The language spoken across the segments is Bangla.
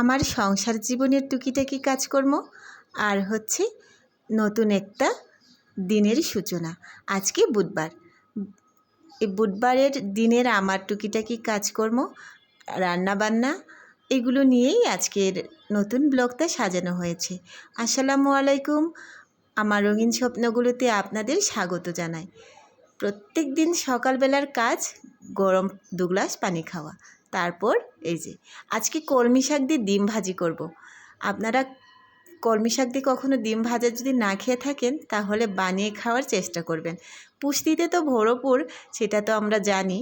আমার সংসার জীবনের টুকিটাকি কাজকর্ম আর হচ্ছে নতুন একটা দিনের সূচনা। আজকে বুধবার। এই বুধবারের দিনের আমার টুকিটাকি কাজকর্ম, রান্নাবান্না এগুলো নিয়েই আজকের নতুন ব্লগটা সাজানো হয়েছে। আসসালামু আলাইকুম। আমার রঙিন স্বপ্নগুলোতে আপনাদের স্বাগত জানাই। প্রত্যেক দিন সকালবেলার কাজ গরম 2 গ্লাস পানি খাওয়া। তারপর এই যে আজকে কলমি শাক দিয়ে ডিম ভাজি করব। আপনারা কলমি শাক দিয়ে কখনো ডিম ভাজা যদি না খেয়ে থাকেন তাহলে বানিয়ে খাওয়ার চেষ্টা করবেন। পুষ্টিতে তো ভরপুর, সেটা তো আমরা জানি।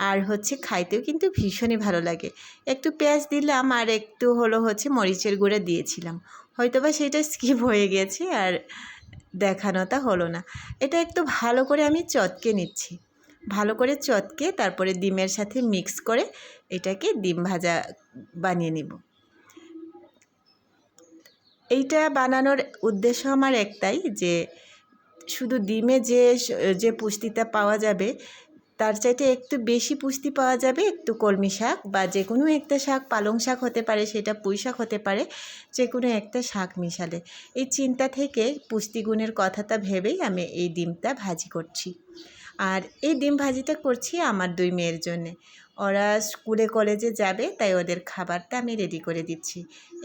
আর হচ্ছে খাইতেও কিন্তু ভীষণই ভালো লাগে। একটু পেঁয়াজ দিলাম আর একটু হচ্ছে মরিচের গুঁড়া দিয়েছিলাম, হয়তোবা সেটা স্কিপ হয়ে গেছে আর দেখানোটা হলো না। এটা একটু ভালো করে আমি চটকে নিচ্ছি। ভালো করে চটকে তারপরে ডিমের সাথে মিক্স করে এটাকে ডিম ভাজা বানিয়ে নিব। এইটা বানানোর উদ্দেশ্য আমার একটাই, যে শুধু ডিমে যে পুষ্টিটা পাওয়া যাবে তার চাইতে একটু বেশি পুষ্টি পাওয়া যাবে একটু কলমি শাক বা যে কোনো একটা শাক, পালং শাক হতে পারে, সেটা পুঁই শাক হতে পারে, যে কোনো একটা শাক মিশালে। এই চিন্তা থেকে পুষ্টিগুণের কথাটা ভেবেই আমি এই ডিমটা ভাজি করছি। আর এই ডিম ভাজিটা করছি আমার 2 মেয়ের জন্যে। ওরা স্কুলে কলেজে যাবে, তাই ওদের খাবারটা আমি রেডি করে দিচ্ছি।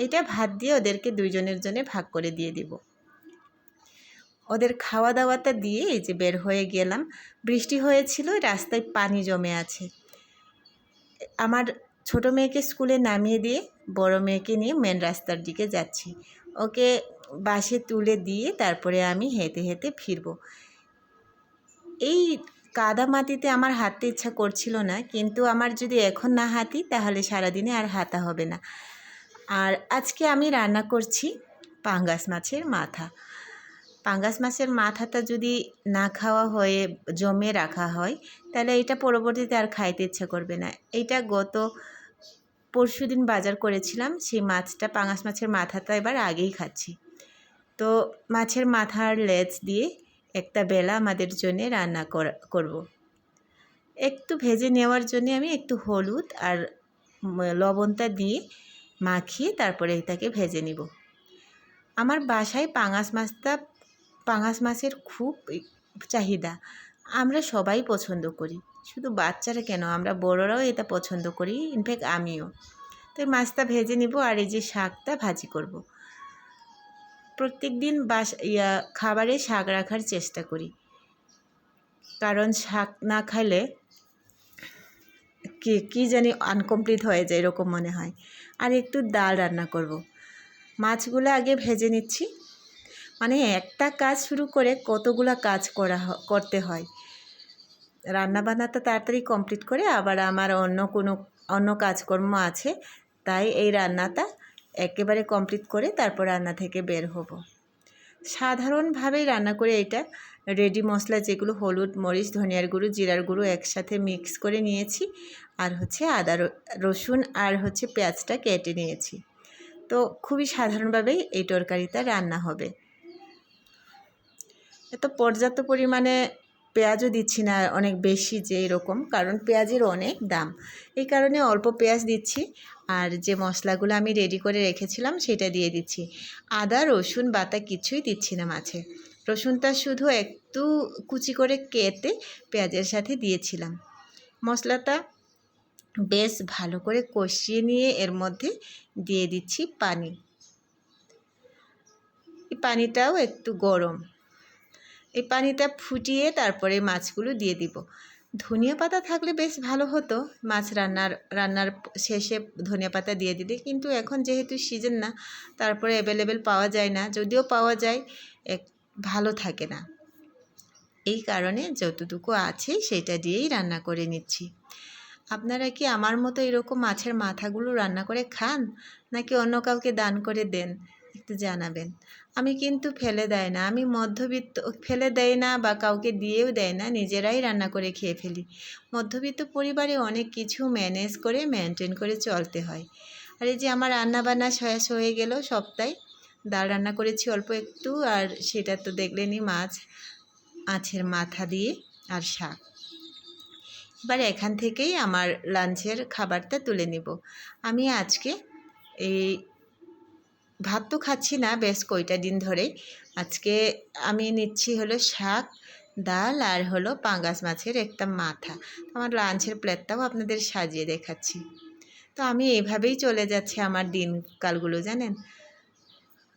এটা ভাত দিয়ে ওদেরকে 2 জনের জন্য ভাগ করে দিয়ে দিব। ওদের খাওয়া দাওয়াটা দিয়ে এই যে বের হয়ে গেলাম। বৃষ্টি হয়েছিল, রাস্তায় পানি জমে আছে। আমার ছোট মেয়েকে স্কুলে নামিয়ে দিয়ে বড় মেয়েকে নিয়ে মেন রাস্তার দিকে যাচ্ছি। ওকে বাসে তুলে দিয়ে তারপরে আমি হেঁটে হেঁটে ফিরব। এই কাদা মাটিতে আমার হাঁটতে ইচ্ছা করছিল না, কিন্তু আমার যদি এখন না হাঁটি তাহলে সারাদিনে আর হাঁটা হবে না। আর আজকে আমি রান্না করছি পাঙ্গাস মাছের মাথা। পাঙ্গাস মাছের মাথাটা যদি না খাওয়া হয়ে জমে রাখা হয় তাহলে এটা পরবর্তীতে আর খাইতে ইচ্ছা করবে না। এটা গত পরশুদিন বাজার করেছিলাম, সেই মাছটা, পাঙ্গাস মাছের মাথাটা এবার আগেই খাচ্ছি। তো মাছের মাথার লেজ দিয়ে একটা বেলা আমাদের জন্যে রান্না করব। একটু ভেজে নেওয়ার জন্য আমি একটু হলুদ আর লবণটা দিয়ে মাখিয়ে তারপরে এটাকে ভেজে নিব। আমার বাসায় পাঙ্গাস মাছের খুব চাহিদা। আমরা সবাই পছন্দ করি, শুধু বাচ্চারা কেন, আমরা বড়রাও এটা পছন্দ করি, ইনফ্যাক্ট আমিও। তো এই মাছটা ভেজে নিব আর এই যে শাকটা ভাজি করব। প্রত্যেক দিন খাবারে শাক রাখার চেষ্টা করি, কারণ শাক না খাইলে কি জানি আনকমপ্লিট হয়ে যায়, এরকম মনে হয়। আর একটু ডাল রান্না করব। মাছগুলো আগে ভেজে নিচ্ছি। মানে একটা কাজ শুরু করে কতগুলো কাজ করতে হয়। রান্নাবান্নাটা তাড়াতাড়ি কমপ্লিট করে আবার আমার অন্য কাজকর্ম আছে, তাই এই রান্নাটা একেবারে কমপ্লিট করে তারপর রান্না থেকে বের হব। সাধারণভাবেই রান্না করে এটা রেডি মশলা, যেগুলো হলুদ, মরিচ, ধনিয়ার গুঁড়ো, জিরার গুঁড়ো একসাথে মিক্স করে নিয়েছি, আর হচ্ছে আদা রসুন আর হচ্ছে পেঁয়াজটা কেটে নিয়েছি। তো খুবই সাধারণভাবেই এই তরকারিটা রান্না হবে। এত পর্যাপ্ত পরিমাণে পেঁয়াজও দিচ্ছি না অনেক বেশি যে এরকম, কারণ পেঁয়াজের অনেক দাম, এই কারণে অল্প পেঁয়াজ দিচ্ছি। আর যে মশলাগুলো আমি রেডি করে রেখেছিলাম সেটা দিয়ে দিচ্ছি। আদা রসুন বাটা কিছুই দিচ্ছি না মাছে। রসুনটা শুধু একটু কুচি করে কেটে পেঁয়াজের সাথে দিয়েছিলাম। মশলাটা বেশ ভালো করে কষিয়ে নিয়ে এর মধ্যে দিয়ে দিচ্ছি পানি। এই পানিটাও একটু গরম। এই পানিটা ফুটিয়ে তারপরে মাছগুলো দিয়ে দিব। ধনিয়া পাতা থাকলে বেশ ভালো হতো মাছ রান্নার শেষে ধনিয়া পাতা দিয়ে দিলে, কিন্তু এখন যেহেতু সিজন না, তারপরে অ্যাভেলেবেল পাওয়া যায় না, যদিও পাওয়া যায় ভালো থাকে না। এই কারণে যতটুকু আছে সেটা দিয়েই রান্না করে নিচ্ছি। আপনারা কি আমার মতো এরকম মাছের মাথাগুলো রান্না করে খান, নাকি অন্য কাউকে দান করে দেন? একটু জানাবেন। আমি কিন্তু ফেলে দেয় না, আমি মধ্যবিত্ত, ফেলে দেয় না বা কাউকে দিয়েও দেয় না, নিজেরাই রান্না করে খেয়ে ফেলি। মধ্যবিত্ত পরিবারে অনেক কিছু ম্যানেজ করে মেনটেন করে চলতে হয়। আর এই যে আমার রান্নাবান্না শেষ হয়ে গেল সপ্তাহে। ডাল রান্না করেছি অল্প একটু, আর সেটা তো দেখলেনই, মাছের মাথা দিয়ে আর শাক। এবার এখান থেকেই আমার লাঞ্চের খাবারটা তুলে নেব। আমি আজকে এই ভাত তো খাচ্ছি না বেশ কয়টা দিন ধরেই। আজকে আমি নিচ্ছি হলো শাক, ডাল আর হলো পাঙ্গাস মাছের একটা মাথা। আমার লাঞ্চের প্লেটটাও আপনাদের সাজিয়ে দেখাচ্ছি। তো আমি এইভাবেই চলে যাচ্ছে আমার দিনকালগুলো জানেন।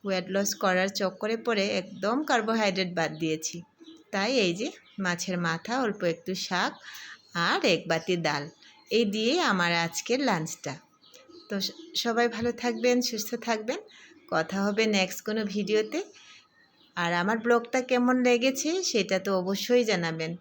ওয়েট লস করার চক্করে পড়ে একদম কার্বোহাইড্রেট বাদ দিয়েছি। তাই এই যে মাছের মাথা, অল্প একটু শাক আর এক বাটি ডাল, এই দিয়ে আমার আজকের লাঞ্চটা। তো সবাই ভালো থাকবেন, সুস্থ থাকবেন। কথা হবে নেক্সট কোনো ভিডিওতে। আর আমার ব্লগটা কেমন লেগেছে সেটা তো অবশ্যই জানাবেন।